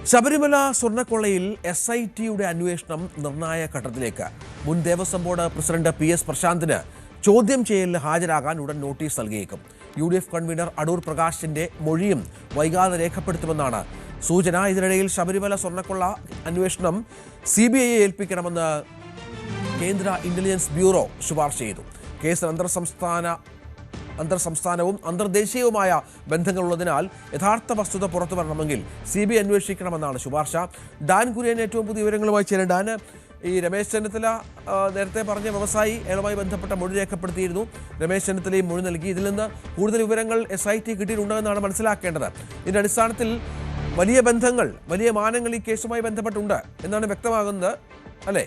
ശബരിമല സ്വർണ്ണക്കൊള്ളയിൽ SITയുടെ അന്വേഷണം നിർണായക ഘട്ടത്തിലേക്ക്. മുൻ ദേവസ്വം ബോർഡ് പ്രസിഡന്റ് PS പ്രശാന്തിന് ചോദ്യം ചെയ്യലിന് ഹാജരാകാൻ ഉടൻ നോട്ടീസ് നൽകിയേക്കും. UDF കൺവീനർ അടൂർ പ്രകാശിന്റെ മൊഴിയും വൈകാതെ രേഖപ്പെടുത്തുമെന്നാണ് സൂചന. ഇതിനിടയിൽ ശബരിമല സ്വർണ്ണക്കൊള്ള അന്വേഷണം CBIയെ ഏൽപ്പിക്കണമെന്ന് കേന്ദ്ര ഇന്റലിജൻസ് ബ്യൂറോ ശുപാർശ ചെയ്തു. കേസിൽ അന്തർസംസ്ഥാനവും അന്തർദേശീയവുമായ ബന്ധങ്ങളുള്ളതിനാൽ യഥാർത്ഥ വസ്തുത പുറത്തു വരണമെങ്കിൽ CBI അന്വേഷിക്കണമെന്നാണ് ശുപാർശ. ഡാൻ കുര്യൻ ഏറ്റവും പുതിയ വിവരങ്ങളുമായി ചേരും. ഡാൻ, ഈ രമേശ് ചെന്നിത്തല നേരത്തെ പറഞ്ഞ വ്യവസായി അയാളുമായി ബന്ധപ്പെട്ട മൊഴി രേഖപ്പെടുത്തിയിരുന്നു. രമേശ് ചെന്നിത്തലയും മൊഴി നൽകി. ഇതിൽ നിന്ന് കൂടുതൽ വിവരങ്ങൾ SIT കിട്ടിയിട്ടുണ്ടെന്നാണ് മനസ്സിലാക്കേണ്ടത്. ഇതിന്റെ അടിസ്ഥാനത്തിൽ വലിയ ബന്ധങ്ങൾ, വലിയ മാനങ്ങൾ ഈ കേസുമായി ബന്ധപ്പെട്ടുണ്ട് എന്നാണ് വ്യക്തമാകുന്നത്, അല്ലേ?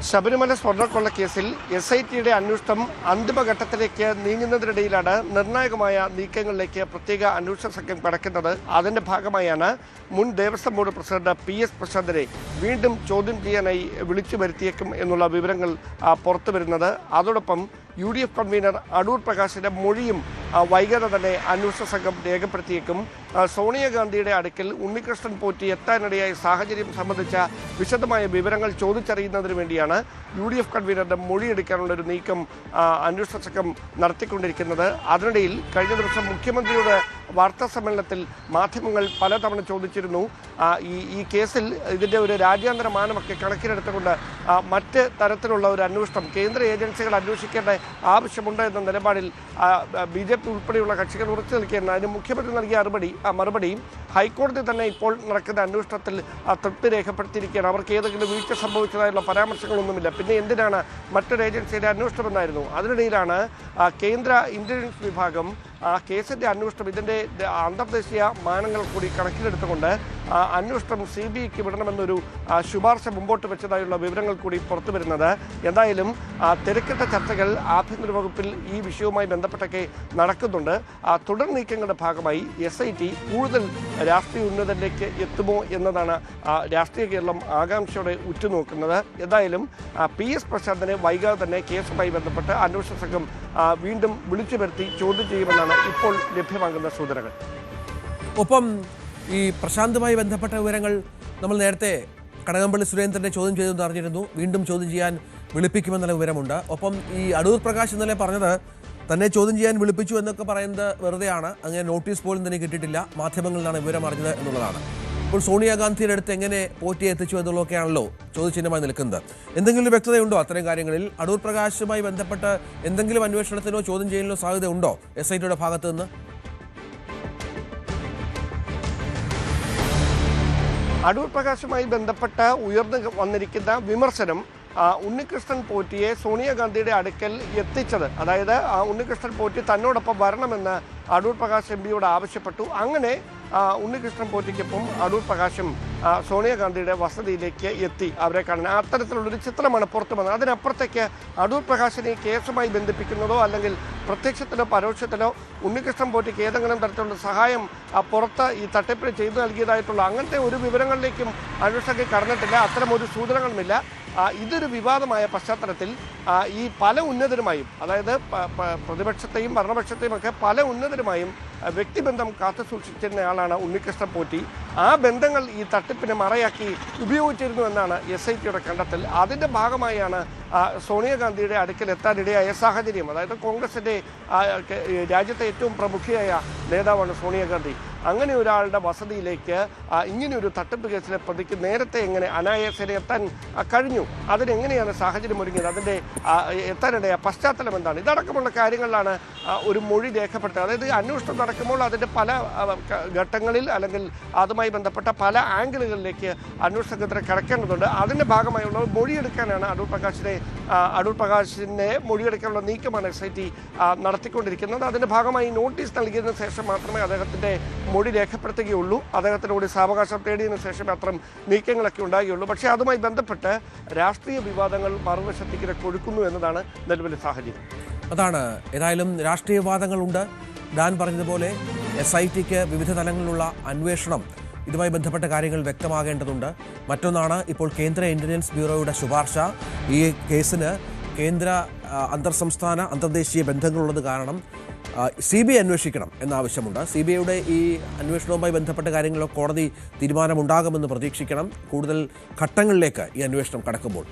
ശബരിമല സ്വർണ്ണക്കൊള്ള കേസിൽ SITയുടെ അന്വേഷണം അന്തിമഘട്ടത്തിലേക്ക് നീങ്ങുന്നതിനിടയിലാണ് നിർണായകമായ നീക്കങ്ങളിലേക്ക് പ്രത്യേക അന്വേഷണ സംഘം കടക്കുന്നത്. അതിന്റെ ഭാഗമായാണ് മുൻ ദേവസ്വം ബോർഡ് പ്രസിഡന്റ് PS പ്രശാന്തിനെ വീണ്ടും ചോദ്യം ചെയ്യാനായി വിളിച്ചു വരുത്തിയേക്കും എന്നുള്ള വിവരങ്ങൾ പുറത്തു വരുന്നത്. അതോടൊപ്പം UDF കൺവീനർ അടൂർ പ്രകാശിന്റെ മൊഴിയും വൈകാതെ തന്നെ അന്വേഷണ സംഘം രേഖപ്പെടുത്തിയേക്കും. സോണിയാഗാന്ധിയുടെ അടുക്കൽ ഉണ്ണികൃഷ്ണൻ പോറ്റി എത്താനിടയായ സാഹചര്യം സംബന്ധിച്ച വിശദമായ വിവരങ്ങൾ ചോദിച്ചറിയുന്നതിന് വേണ്ടിയാണ് UDF കൺവീനറുടെ മൊഴിയെടുക്കാനുള്ള ഒരു നീക്കം അന്വേഷണ സംഘം നടത്തിക്കൊണ്ടിരിക്കുന്നത്. അതിനിടയിൽ കഴിഞ്ഞ ദിവസം മുഖ്യമന്ത്രിയുടെ വാർത്താ സമ്മേളനത്തിൽ മാധ്യമങ്ങൾ പലതവണ ചോദിച്ചിരുന്നു, ഈ കേസിൽ ഇതിൻ്റെ ഒരു രാജ്യാന്തര മാനമൊക്കെ കണക്കിലെടുത്തുകൊണ്ട് മറ്റ് തരത്തിലുള്ള ഒരു അന്വേഷണം കേന്ദ്ര ഏജൻസികൾ അന്വേഷിക്കേണ്ട ആവശ്യമുണ്ട് എന്ന നിലപാടിൽ BJP ഉൾപ്പെടെയുള്ള കക്ഷികൾ ഉറച്ചു നിൽക്കുകയാണ്. അതിന് മുഖ്യമന്ത്രി നൽകിയ മറുപടിയും ഹൈക്കോടതി തന്നെ ഇപ്പോൾ നടക്കുന്ന അന്വേഷണത്തിൽ തൃപ്തി രേഖപ്പെടുത്തിയിരിക്കുകയാണ്. അവർക്ക് ഏതെങ്കിലും വീഴ്ച സംഭവിച്ചതായുള്ള പരാമർശങ്ങളൊന്നുമില്ല, പിന്നെ എന്തിനാണ് മറ്റൊരു ഏജൻസിയുടെ അന്വേഷണമെന്നായിരുന്നു. അതിനിടയിലാണ് കേന്ദ്ര ഇന്റലിജൻസ് വിഭാഗം കേസിന്റെ അന്വേഷണം ഇതിന്റെ അന്തർദേശീയ മാനങ്ങൾ കൂടി കണക്കിലെടുത്തുകൊണ്ട് അന്വേഷണം CBIക്ക് വിടണമെന്നൊരു ശുപാർശ മുമ്പോട്ട് വെച്ചതായുള്ള വിവരങ്ങൾ കൂടി പുറത്തു വരുന്നത്. എന്തായാലും തിരക്കിട്ട ചർച്ചകൾ ആഭ്യന്തര വകുപ്പിൽ ഈ വിഷയവുമായി ബന്ധപ്പെട്ടൊക്കെ നടക്കുന്നുണ്ട്. തുടർ നീക്കങ്ങളുടെ ഭാഗമായി SIT കൂടുതൽ രാഷ്ട്രീയ ഉന്നതരിലേക്ക് എത്തുമോ എന്നതാണ് രാഷ്ട്രീയ കേരളം ആകാംക്ഷയോടെ ഉറ്റുനോക്കുന്നത്. എന്തായാലും PS പ്രശാന്തിനെ വൈകാതെ തന്നെ കേസുമായി ബന്ധപ്പെട്ട് അന്വേഷണ സംഘം വീണ്ടും വിളിച്ചു വരുത്തി ചോദ്യം ചെയ്യുമെന്നാണ് ഇപ്പോൾ ലഭ്യമാകുന്ന സൂചനകൾ. ഒപ്പം ഈ പ്രശാന്തുമായി ബന്ധപ്പെട്ട വിവരങ്ങൾ നമ്മൾ നേരത്തെ കടകംപള്ളി സുരേന്ദ്രനെ ചോദ്യം ചെയ്തെന്ന് അറിഞ്ഞിരുന്നു. വീണ്ടും ചോദ്യം ചെയ്യാൻ വിളിപ്പിക്കുമെന്നുള്ള വിവരമുണ്ട്. ഒപ്പം ഈ അടൂർ പ്രകാശ് ഇന്നലെ പറഞ്ഞത് തന്നെ ചോദ്യം ചെയ്യാൻ വിളിപ്പിച്ചു എന്നൊക്കെ പറയുന്നത് വെറുതെയാണ്, അങ്ങനെ നോട്ടീസ് പോലും തന്നെ കിട്ടിയിട്ടില്ല, മാധ്യമങ്ങളിൽ നിന്നാണ് വിവരം അറിഞ്ഞത് എന്നുള്ളതാണ്. ഇപ്പോൾ സോണിയാഗാന്ധിയുടെ അടുത്ത് എങ്ങനെ പോറ്റിയെ എത്തിച്ചു എന്നുള്ളതൊക്കെയാണല്ലോ ചോദ്യചിഹ്നമായി നിൽക്കുന്നത്. എന്തെങ്കിലും വ്യക്തതയുണ്ടോ അത്തരം കാര്യങ്ങളിൽ? അടൂർ പ്രകാശുമായി ബന്ധപ്പെട്ട് എന്തെങ്കിലും അന്വേഷണത്തിനോ ചോദ്യം ചെയ്യലിനോ സാധ്യതയുണ്ടോ SITയുടെ ഭാഗത്തു നിന്ന്? അടൂർ പ്രകാശുമായി ബന്ധപ്പെട്ട് ഉയർന്നു വന്നിരിക്കുന്ന വിമർശനം ഉണ്ണികൃഷ്ണൻ പോറ്റിയെ സോണിയാഗാന്ധിയുടെ അടുക്കൽ എത്തിച്ചത്, അതായത് ഉണ്ണികൃഷ്ണൻ പോറ്റി തന്നോടൊപ്പം വരണമെന്ന് അടൂർ പ്രകാശ് MPയോട് ആവശ്യപ്പെട്ടു. അങ്ങനെ ഉണ്ണികൃഷ്ണൻ പോറ്റിക്കൊപ്പം അടൂർ പ്രകാശും സോണിയാഗാന്ധിയുടെ വസതിയിലേക്ക് എത്തി അവരെ കാണാൻ. അത്തരത്തിലുള്ളൊരു ചിത്രമാണ് പുറത്തു വന്നത്. അതിനപ്പുറത്തേക്ക് അടൂർ പ്രകാശിനെ കേസുമായി ബന്ധിപ്പിക്കുന്നതോ അല്ലെങ്കിൽ പ്രത്യക്ഷത്തിലോ പരോക്ഷത്തിലോ ഉണ്ണികൃഷ്ണൻ പോറ്റിക്ക് ഏതെങ്കിലും തരത്തിലുള്ള സഹായം പുറത്ത് ഈ തട്ടിപ്പിന് ചെയ്തു നൽകിയതായിട്ടുള്ള അങ്ങനത്തെ ഒരു വിവരങ്ങളിലേക്കും അന്വേഷകർ കടന്നിട്ടില്ല. അത്തരമൊരു സൂചനകളുമില്ല. ഇതൊരു വിവാദമായ പശ്ചാത്തലത്തിൽ ഈ പല ഉന്നതരുമായും, അതായത് പ്രതിപക്ഷത്തെയും ഭരണപക്ഷത്തെയും ഒക്കെ പല ഉന്നതരുമായും വ്യക്തിബന്ധം കാത്തു സൂക്ഷിച്ചിരുന്നയാളാണ് ഉണ്ണികൃഷ്ണൻ പോറ്റി. ആ ബന്ധങ്ങൾ ഈ തട്ടിപ്പിനെ മറയാക്കി ഉപയോഗിച്ചിരുന്നു എന്നാണ് SITയുടെ കണ്ടെത്തൽ. അതിൻ്റെ ഭാഗമായാണ് സോണിയാഗാന്ധിയുടെ അടുക്കൽ എത്താനിടയായ സാഹചര്യം. അതായത് കോൺഗ്രസിൻ്റെ രാജ്യത്തെ ഏറ്റവും പ്രമുഖയായ നേതാവാണ് സോണിയാഗാന്ധി. അങ്ങനെ ഒരാളുടെ വസതിയിലേക്ക് ഇങ്ങനെയൊരു തട്ടിപ്പ് കേസിലെ പ്രതിക്ക് നേരത്തെ എങ്ങനെ അനായാസേന എത്താൻ കഴിഞ്ഞു? അതിനെങ്ങനെയാണ് സാഹചര്യം ഒരുങ്ങിയത്? അതിൻ്റെ എത്താനിടയ പശ്ചാത്തലം എന്താണ്? ഇതടക്കമുള്ള കാര്യങ്ങളിലാണ് ഒരു മൊഴി രേഖപ്പെട്ടത്. അതായത് അന്വേഷണം നടക്കുമ്പോൾ അതിൻ്റെ പല ഘട്ടങ്ങളിൽ അല്ലെങ്കിൽ അതുമായി ബന്ധപ്പെട്ട പല ആംഗിളുകളിലേക്ക് അന്വേഷണ സംഘത്തിന് കടക്കേണ്ടതുണ്ട്. അതിൻ്റെ ഭാഗമായുള്ള മൊഴിയെടുക്കാനാണ് അടൂർ പ്രകാശിനെ മൊഴിയെടുക്കാനുള്ള നീക്കമാണ് SIT നടത്തിക്കൊണ്ടിരിക്കുന്നത്. അതിൻ്റെ ഭാഗമായി നോട്ടീസ് നൽകിയതിനു ശേഷം മാത്രമേ അദ്ദേഹത്തിൻ്റെ മൊഴി രേഖപ്പെടുത്തുകയുള്ളൂ. അദ്ദേഹത്തിനോട് സാവകാശം തേടിയതിനു ശേഷമേ അത്തരം നീക്കങ്ങളൊക്കെ ഉണ്ടാകുകയുള്ളൂ. പക്ഷേ അതുമായി ബന്ധപ്പെട്ട് രാഷ്ട്രീയ വിവാദങ്ങൾ മറുവശത്തേക്ക് കൊഴുക്കുന്നു എന്നതാണ് നിലവിലെ സാഹചര്യം. അതാണ്. ഏതായാലും രാഷ്ട്രീയ വിവാദങ്ങളുണ്ട്. ഡാൻ പറഞ്ഞതുപോലെ SITക്ക് വിവിധ തലങ്ങളിലുള്ള അന്വേഷണം ഇതുമായി ബന്ധപ്പെട്ട കാര്യങ്ങൾ വ്യക്തമാകേണ്ടതുണ്ട്. മറ്റൊന്നാണ് ഇപ്പോൾ കേന്ദ്ര ഇന്റലിജൻസ് ബ്യൂറോയുടെ ശുപാർശ. ഈ കേസിന് കേന്ദ്ര അന്തർദേശീയ ബന്ധങ്ങളുള്ളത് കാരണം CBI അന്വേഷിക്കണം എന്ന ആവശ്യമുണ്ട്. CBIയുടെ ഈ അന്വേഷണവുമായി ബന്ധപ്പെട്ട കാര്യങ്ങളിലൊക്കെ കോടതി തീരുമാനമുണ്ടാകുമെന്ന് പ്രതീക്ഷിക്കണം. കൂടുതൽ ഘട്ടങ്ങളിലേക്ക് ഈ അന്വേഷണം കടക്കുമ്പോൾ